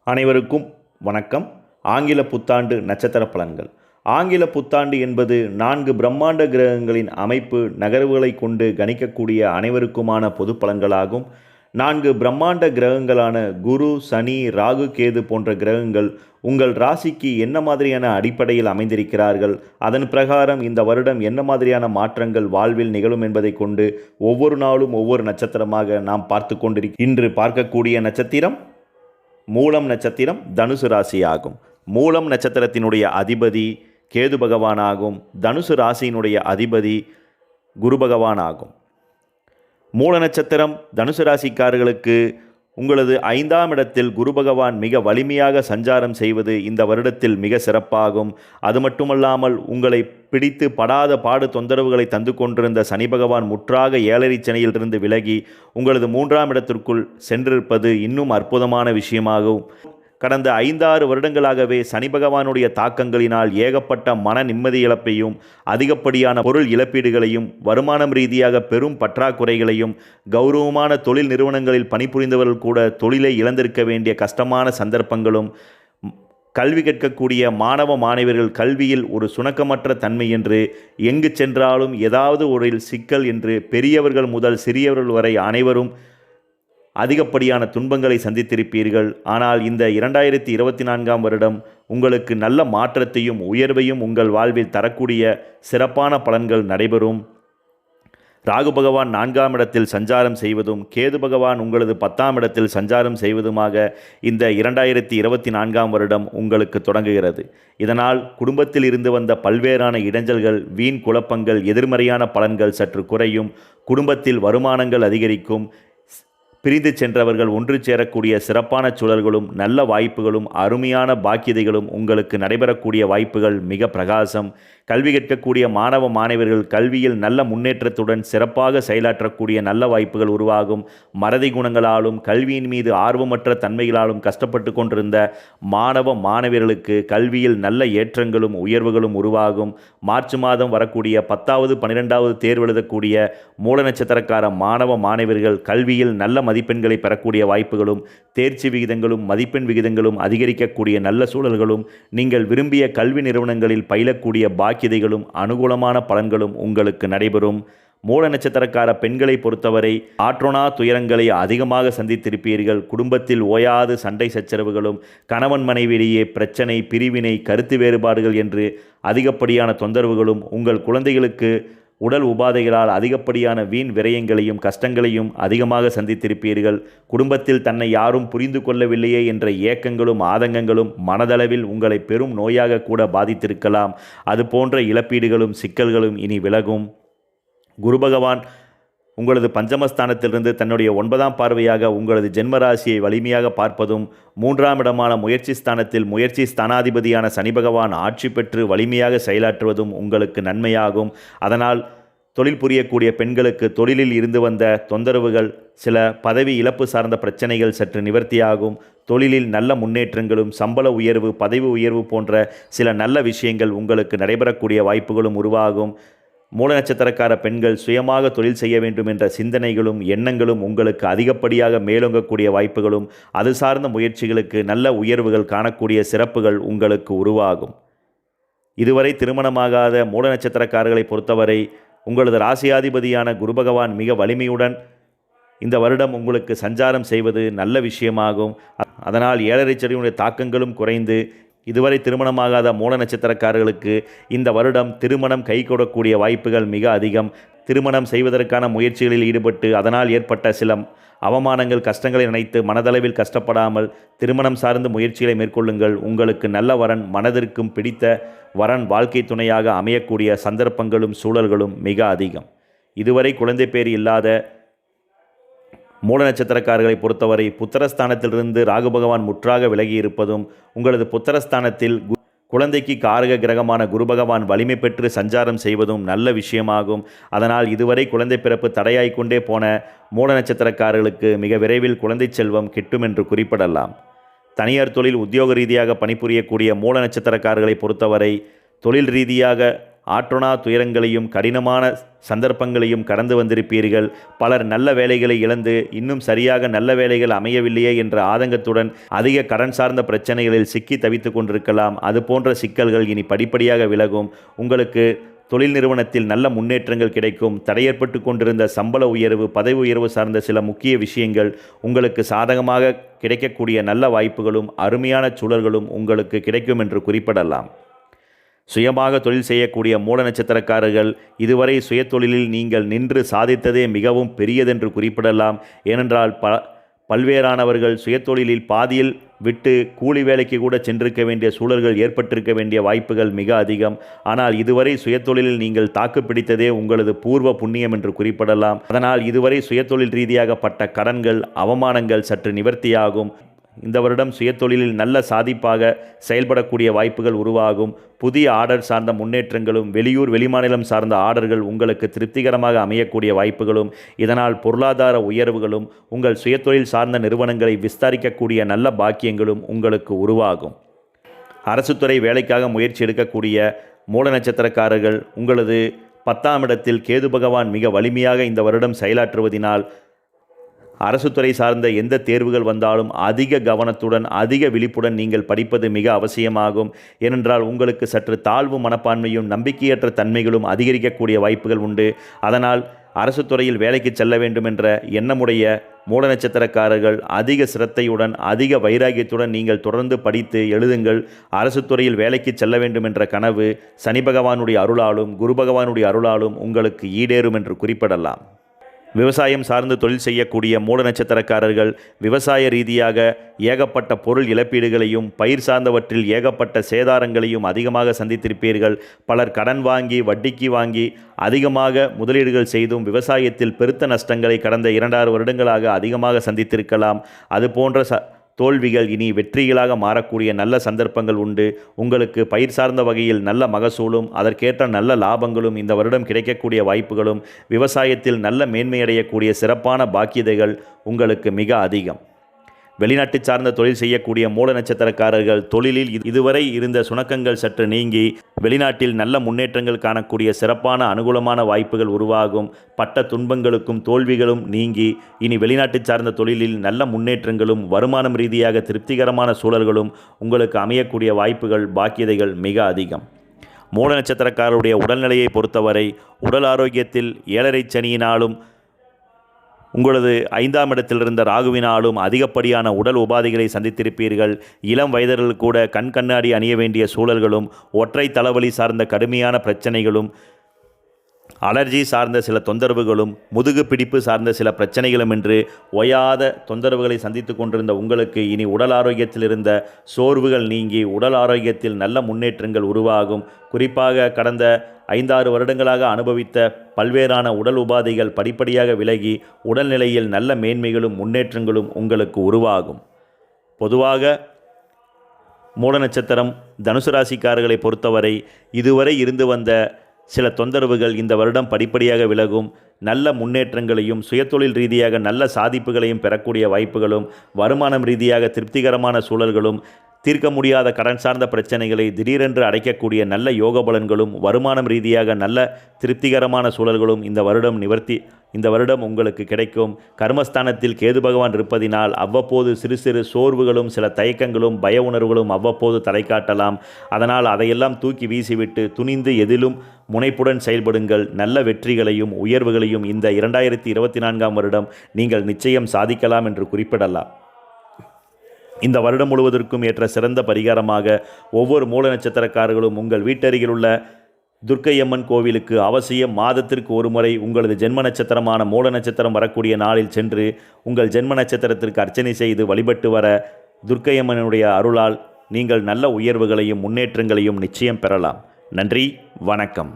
அனைவருக்கும் வணக்கம். ஆங்கில புத்தாண்டு நட்சத்திர பலன்கள். ஆங்கில புத்தாண்டு என்பது 4 பிரம்மாண்ட கிரகங்களின் அமைப்பு நகர்வுகளை கொண்டு கணிக்கக்கூடிய அனைவருக்குமான பொது பலன்களாகும். 4 பிரம்மாண்ட கிரகங்களான குரு, சனி, ராகு, கேது போன்ற கிரகங்கள் உங்கள் ராசிக்கு என்ன மாதிரியான அடிப்படையில் அமைந்திருக்கிறார்கள், அதன் பிரகாரம் இந்த வருடம் என்ன மாதிரியான மாற்றங்கள் வாழ்வில் நிகழும் என்பதை கொண்டு ஒவ்வொரு நாளும் ஒவ்வொரு நட்சத்திரமாக நாம் பார்த்து கொண்டிருக்கிறோம். இன்று பார்க்கக்கூடிய நட்சத்திரம் மூலம் நட்சத்திரம், தனுசு ராசி ஆகும். மூலம் நட்சத்திரத்தினுடைய அதிபதி கேது பகவான் ஆகும். தனுசு ராசியினுடைய அதிபதி குரு பகவான் ஆகும். மூல நட்சத்திரம் தனுசு ராசிக்காரர்களுக்கு உங்களது 5ஆம் இடத்தில் குரு பகவான் மிக வலிமையாக சஞ்சாரம் செய்வது இந்த வருடத்தில் மிக சிறப்பாகும். அது மட்டுமல்லாமல் உங்களை பிடித்து படாத பாடு தொந்தரவுகளை தந்து கொண்டிருந்த சனி பகவான் முற்றாக 7.5 சனியிலிருந்து விலகி உங்களது 3ஆம் இடத்திற்குள் சென்றிருப்பது இன்னும் அற்புதமான விஷயமாகும். கடந்த 5-6 வருடங்களாகவே சனி பகவானுடைய தாக்கங்களினால் ஏகப்பட்ட மன நிம்மதி இழப்பையும், அதிகப்படியான பொருள் இழப்பீடுகளையும், வருமானம் ரீதியாக பெரும் பற்றாக்குறைகளையும், கௌரவமான தொழில் நிறுவனங்களில் பணிபுரிந்தவர்கள் கூட தொழிலை இழந்திருக்க வேண்டிய கஷ்டமான சந்தர்ப்பங்களும், கல்வி கற்கக்கூடிய மாணவ மாணவர்கள் கல்வியில் ஒரு சுணக்கமற்ற தன்மை என்று, எங்கு சென்றாலும் ஏதாவது ஒரு சிக்கல் என்று, பெரியவர்கள் முதல் சிறியவர்கள் வரை அனைவரும் அதிகப்படியான துன்பங்களை சந்தித்திருப்பீர்கள். ஆனால் இந்த 2024ஆம் வருடம் உங்களுக்கு நல்ல மாற்றத்தையும் உயர்வையும் உங்கள் வாழ்வில் தரக்கூடிய சிறப்பான பலன்கள் நடைபெறும். ராகு பகவான் 4ஆம் இடத்தில் சஞ்சாரம் செய்வதும், கேது பகவான் உங்களது 10ஆம் இடத்தில் சஞ்சாரம் செய்வதுமாக இந்த 2024ஆம் வருடம் உங்களுக்கு தொடங்குகிறது. இதனால் குடும்பத்தில் இருந்து வந்த பல்வேறான இடைஞ்சல்கள், வீண் குழப்பங்கள், எதிர்மறையான பலன்கள் சற்று குறையும். குடும்பத்தில் வருமானங்கள் அதிகரிக்கும். பிரிந்து சென்றவர்கள் ஒன்று சேரக்கூடிய சிறப்பான சூழல்களும், நல்ல வாய்ப்புகளும், அருமையான பாக்கியதைகளும் உங்களுக்கு நடைபெறக்கூடிய வாய்ப்புகள் மிக பிரகாசம். கல்வி கற்கக்கூடிய மாணவ மாணவர்கள் கல்வியில் நல்ல முன்னேற்றத்துடன் சிறப்பாக செயலாற்றக்கூடிய நல்ல வாய்ப்புகள் உருவாகும். மறதி குணங்களாலும் கல்வியின் மீது ஆர்வமற்ற தன்மைகளாலும் கஷ்டப்பட்டு கொண்டிருந்த மாணவ மாணவர்களுக்கு கல்வியில் நல்ல ஏற்றங்களும் உயர்வுகளும் உருவாகும். மார்ச் மாதம் வரக்கூடிய 10வது 12வது தேர்வு எழுதக்கூடிய மூல நட்சத்திரக்கார மாணவ மாணவர்கள் கல்வியில் நல்ல மதிப்பெண்களை பெறக்கூடிய வாய்ப்புகளும், தேர்ச்சி விகிதங்களும் மதிப்பெண் விகிதங்களும் அதிகரிக்கக்கூடிய நல்ல சூழல்களும், நீங்கள் விரும்பிய கல்வி நிறுவனங்களில் பயிலக்கூடிய பாக்கியதைகளும் அனுகூலமான பலன்களும் உங்களுக்கு நடைபெறும். மூல நட்சத்திரக்கார பெண்களை பொறுத்தவரை ஆற்றொணா துயரங்களை அதிகமாக சந்தித்திருப்பீர்கள். குடும்பத்தில் ஓயாது சண்டை சச்சரவுகளும், கணவன் மனைவியிடையே பிரச்சனை, பிரிவினை, கருத்து வேறுபாடுகள் என்று அதிகப்படியான தொந்தரவுகளும், உங்கள் குழந்தைகளுக்கு உடல் உபாதைகளால் அதிகப்படியான வீண் விரயங்களையும் கஷ்டங்களையும் அதிகமாக சந்தித்திருப்பீர்கள். குடும்பத்தில் தன்னை யாரும் புரிந்து கொள்ளவில்லையே என்ற ஏக்கங்களும் ஆதங்கங்களும் மனதளவில் உங்களை பெரும் நோயாக கூட பாதித்திருக்கலாம். அது போன்ற இழப்பீடுகளும் சிக்கல்களும் இனி விலகும். குரு பகவான் உங்களது பஞ்சமஸ்தானத்திலிருந்து தன்னுடைய 9ஆம் பார்வையாக உங்களது ஜென்மராசியை வலிமையாக பார்ப்பதும், 3ஆம் இடமான முயற்சி ஸ்தானத்தில் முயற்சி ஸ்தானாதிபதியான சனி பகவான் ஆட்சி பெற்று வலிமையாக செயலாற்றுவதும் உங்களுக்கு நன்மையாகும். அதனால் தொழில் புரியக்கூடிய பெண்களுக்கு தொழிலில் இருந்து வந்த தொந்தரவுகள், சில பதவி இழப்பு சார்ந்த பிரச்சனைகள் சற்று நிவர்த்தியாகும். தொழிலில் நல்ல முன்னேற்றங்களும், சம்பள உயர்வு, பதவி உயர்வு போன்ற சில நல்ல விஷயங்கள் உங்களுக்கு நடைபெறக்கூடிய வாய்ப்புகளும் உருவாகும். மூல நட்சத்திரக்கார பெண்கள் சுயமாக தொழில் செய்ய வேண்டும் என்ற சிந்தனைகளும் எண்ணங்களும் உங்களுக்கு அதிகப்படியாக மேலோங்கக்கூடிய வாய்ப்புகளும், அது சார்ந்த முயற்சிகளுக்கு நல்ல உயர்வுகள் காணக்கூடிய சிறப்புகள் உங்களுக்கு உருவாகும். இதுவரை திருமணமாகாத மூல நட்சத்திரக்காரர்களை பொறுத்தவரை உங்களது ராசியாதிபதியான குரு பகவான் மிக வலிமையுடன் இந்த வருடம் உங்களுக்கு சஞ்சாரம் செய்வது நல்ல விஷயமாகும். அதனால் 7.5 சனியுடைய தாக்கங்களும் குறைந்து இதுவரை திருமணமாகாத மூல நட்சத்திரக்காரர்களுக்கு இந்த வருடம் திருமணம் கைகூடக்கூடிய வாய்ப்புகள் மிக அதிகம். திருமணம் செய்வதற்கான முயற்சிகளில் ஈடுபட்டு அதனால் ஏற்பட்ட சில அவமானங்கள், கஷ்டங்களை நினைத்து மனதளவில் கஷ்டப்படாமல் திருமணம் சார்ந்த முயற்சிகளை மேற்கொள்ளுங்கள். உங்களுக்கு நல்ல வரன், மனதிற்கும் பிடித்த வரன் வாழ்க்கை துணையாக அமையக்கூடிய சந்தர்ப்பங்களும் சூழல்களும் மிக அதிகம். இதுவரை குழந்தை பேர் இல்லாத மூல நட்சத்திரக்காரர்களை பொறுத்தவரை புத்திரஸ்தானத்திலிருந்து ராகு பகவான் முற்றாக விலகி இருப்பதும், உங்களது புத்திரஸ்தானத்தில் குழந்தைக்கு காரக கிரகமான குரு பகவான் வலிமை பெற்று சஞ்சாரம் செய்வதும் நல்ல விஷயமாகும். அதனால் இதுவரை குழந்தை பிறப்பு தடையாய்கொண்டே போன மூல நட்சத்திரக்காரர்களுக்கு மிக விரைவில் குழந்தை செல்வம் கிட்டும் என்று குறிப்பிடலாம். தனியார் தொழில், உத்தியோக ரீதியாக பணிபுரியக்கூடிய மூல நட்சத்திரக்காரர்களை பொறுத்தவரை தொழில் ரீதியாக ஆற்றொணா துயரங்களையும் கடினமான சந்தர்ப்பங்களையும் கடந்து வந்திருப்பீர்கள். பலர் நல்ல வேலைகளை இழந்து இன்னும் சரியாக நல்ல வேலைகள் அமையவில்லையே என்ற ஆதங்கத்துடன் அதிக கடன் சார்ந்த பிரச்சனைகளில் சிக்கி தவித்து கொண்டிருக்கலாம். அதுபோன்ற சிக்கல்கள் இனி படிப்படியாக விலகும். உங்களுக்கு தொழில் நிறுவனத்தில் நல்ல முன்னேற்றங்கள் கிடைக்கும். தடையேற்பட்டு கொண்டிருந்த சம்பள உயர்வு, பதவி உயர்வு சார்ந்த சில முக்கிய விஷயங்கள் உங்களுக்கு சாதகமாக கிடைக்கக்கூடிய நல்ல வாய்ப்புகளும் அருமையான சூழல்களும் உங்களுக்கு கிடைக்கும் என்று குறிப்பிடலாம். சுயமாக தொழில் செய்யக்கூடிய மூல நட்சத்திரக்காரர்கள் இதுவரை சுயதொழிலில் நீங்கள் நின்று சாதித்ததே மிகவும் பெரியதென்று குறிப்பிடலாம். ஏனென்றால் பல்வேறானவர்கள் சுயதொழிலில் பாதியில் விட்டு கூலி வேலைக்கு கூட சென்றிருக்க வேண்டிய சூழல்கள் ஏற்பட்டிருக்க வேண்டிய வாய்ப்புகள் மிக அதிகம். ஆனால் இதுவரை சுயதொழிலில் நீங்கள் தாக்குப்பிடித்ததே உங்களது பூர்வ புண்ணியம் என்று குறிப்பிடலாம். அதனால் இதுவரை சுயதொழில் ரீதியாக பட்ட கடன்கள், அவமானங்கள் சற்று நிவர்த்தியாகும். இந்த வருடம் சுயதொழிலில் நல்ல சாதிப்பாக செயல்படக்கூடிய வாய்ப்புகள் உருவாகும். புதிய ஆர்டர் சார்ந்த முன்னேற்றங்களும், வெளியூர் வெளிமாநிலம் சார்ந்த ஆர்டர்கள் உங்களுக்கு திருப்திகரமாக அமையக்கூடிய வாய்ப்புகளும், இதனால் பொருளாதார உயர்வுகளும், உங்கள் சுயதொழில் சார்ந்த நிறுவனங்களை விஸ்தரிக்கக்கூடிய நல்ல பாக்கியங்களும் உங்களுக்கு உருவாகும். அரசு துறை வேலைக்காக முயற்சி எடுக்கக்கூடிய மூல நட்சத்திரக்காரர்கள் உங்களது 10ஆம் இடத்தில் கேது பகவான் மிக வலிமையாக இந்த வருடம் செயலாற்றுவதினால் அரசு துறை சார்ந்த எந்த தேர்வுகள் வந்தாலும் அதிக கவனத்துடன் அதிக விழிப்புடன் நீங்கள் படிப்பது மிக அவசியமாகும். ஏனென்றால் உங்களுக்கு சற்று தாழ்வு மனப்பான்மையும் நம்பிக்கையற்ற தன்மைகளும் அதிகரிக்கக்கூடிய வாய்ப்புகள் உண்டு. அதனால் அரசு துறையில் வேலைக்கு செல்ல வேண்டும் என்ற எண்ணமுடைய மூல நட்சத்திரக்காரர்கள் அதிக சிரத்தையுடன் அதிக வைராகியத்துடன் நீங்கள் தொடர்ந்து படித்து எழுதுங்கள். அரசு துறையில் வேலைக்கு செல்ல வேண்டும் என்ற கனவு சனி பகவானுடைய அருளாலும் குரு பகவானுடைய அருளாலும் உங்களுக்கு ஈடேறும் என்று குறிப்பிடலாம். விவசாயம் சார்ந்து தொழில் செய்யக்கூடிய மூல நட்சத்திரக்காரர்கள் விவசாய ரீதியாக ஏகப்பட்ட பொருள் இழப்பீடுகளையும் பயிர் சார்ந்தவற்றில் ஏகப்பட்ட சேதாரங்களையும் அதிகமாக சந்தித்திருப்பீர்கள். பலர் கடன் வாங்கி வட்டிக்கு வாங்கி அதிகமாக முதலீடுகள் செய்தும் விவசாயத்தில் பெருத்த நஷ்டங்களை கடந்த 2-6 வருடங்களாக அதிகமாக சந்தித்திருக்கலாம். அதுபோன்ற தோல்விகள் இனி வெற்றிகளாக மாறக்கூடிய நல்ல சந்தர்ப்பங்கள் உண்டு. உங்களுக்கு பயிர் சார்ந்த வகையில் நல்ல மகசூலும் அதற்கேற்ற நல்ல லாபங்களும் இந்த வருடம் கிடைக்கக்கூடிய வாய்ப்புகளும், விவசாயத்தில் நல்ல மேன்மையடையக்கூடிய சிறப்பான பாக்கியதைகள் உங்களுக்கு மிக அதிகம். வெளிநாட்டு சார்ந்த தொழில் செய்யக்கூடிய மூல நட்சத்திரக்காரர்கள் தொழிலில் இதுவரை இருந்த சுணக்கங்கள் சற்று நீங்கி வெளிநாட்டில் நல்ல முன்னேற்றங்கள் காணக்கூடிய சிறப்பான அனுகூலமான வாய்ப்புகள் உருவாகும். பட்ட துன்பங்களுக்கும் தோல்விகளும் நீங்கி இனி வெளிநாட்டு சார்ந்த தொழிலில் நல்ல முன்னேற்றங்களும் வருமானம் ரீதியாக திருப்திகரமான சூழல்களும் உங்களுக்கு அமையக்கூடிய வாய்ப்புகள் பாக்கியதைகள் மிக அதிகம். மூல நட்சத்திரக்காரருடைய உடல்நிலையை பொறுத்தவரை உடல் ஆரோக்கியத்தில் 7.5 சனியினாலும் உங்களது 5ஆம் இடத்தில் இருந்த ராகுவினாலும் அதிகப்படியான உடல் உபாதைகளை சந்தித்திருப்பீர்கள். இளம் வயதர்கள் கூட கண்ணாடி அணிய வேண்டிய சூழல்களும், ஒற்றை தலைவலி சார்ந்த கடுமையான பிரச்சனைகளும், அலர்ஜி சார்ந்த சில தொந்தரவுகளும், முதுகு பிடிப்பு சார்ந்த சில பிரச்சனைகளும் என்று ஓயாத தொந்தரவுகளை சந்தித்து கொண்டிருந்த உங்களுக்கு இனி உடல் ஆரோக்கியத்தில் இருந்த சோர்வுகள் நீங்கி உடல் ஆரோக்கியத்தில் நல்ல முன்னேற்றங்கள் உருவாகும். குறிப்பாக கடந்த 5-6 வருடங்களாக அனுபவித்த பல்வேறான உடல் உபாதைகள் படிப்படியாக விலகி உடல்நிலையில் நல்ல மேன்மைகளும் முன்னேற்றங்களும் உங்களுக்கு உருவாகும். பொதுவாக மூல நட்சத்திரம் தனுசு ராசிக்காரர்களை பொறுத்தவரை இதுவரை இருந்து வந்த சில தொந்தரவுகள் இந்த வருடம் படிப்படியாக விலகும். நல்ல முன்னேற்றங்களையும் சுயதொழில் ரீதியாக நல்ல சாதிப்புகளையும் பெறக்கூடிய வாய்ப்புகளும், வருமானம் ரீதியாக திருப்திகரமான சூழல்களும், தீர்க்க முடியாத கடன் சார்ந்த பிரச்சனைகளை திடீரென்று அடைக்கக்கூடிய நல்ல யோக பலன்களும், வருமானம் ரீதியாக நல்ல திருப்திகரமான சூழல்களும் இந்த வருடம் உங்களுக்கு கிடைக்கும். கர்மஸ்தானத்தில் கேது பகவான் இருப்பதினால் அவ்வப்போது சிறு சிறு சோர்வுகளும் சில தயக்கங்களும் பய உணர்வுகளும் அவ்வப்போது தலை காட்டலாம். அதனால் அதையெல்லாம் தூக்கி வீசிவிட்டு துணிந்து எதிலும் முனைப்புடன் செயல்படுங்கள். நல்ல வெற்றிகளையும் உயர்வுகளையும் இந்த 2024ஆம் வருடம் நீங்கள் நிச்சயம் சாதிக்கலாம் என்று குறிப்பிடலாம். இந்த வருடம் முழுவதற்கும் ஏற்ற சிறந்த பரிகாரமாக ஒவ்வொரு மூல நட்சத்திரக்காரர்களும் உங்கள் வீட்டருகிலுள்ள துர்க்கையம்மன் கோவிலுக்கு அவசியம் மாதத்திற்கு ஒரு முறை உங்களது ஜென்ம நட்சத்திரமான மூல நட்சத்திரம் வரக்கூடிய நாளில் சென்று உங்கள் ஜென்ம நட்சத்திரத்திற்கு அர்ச்சனை செய்து வழிபட்டு வர துர்க்கையம்மனுடைய அருளால் நீங்கள் நல்ல உயர்வுகளையும் முன்னேற்றங்களையும் நிச்சயம் பெறலாம். நன்றி, வணக்கம்.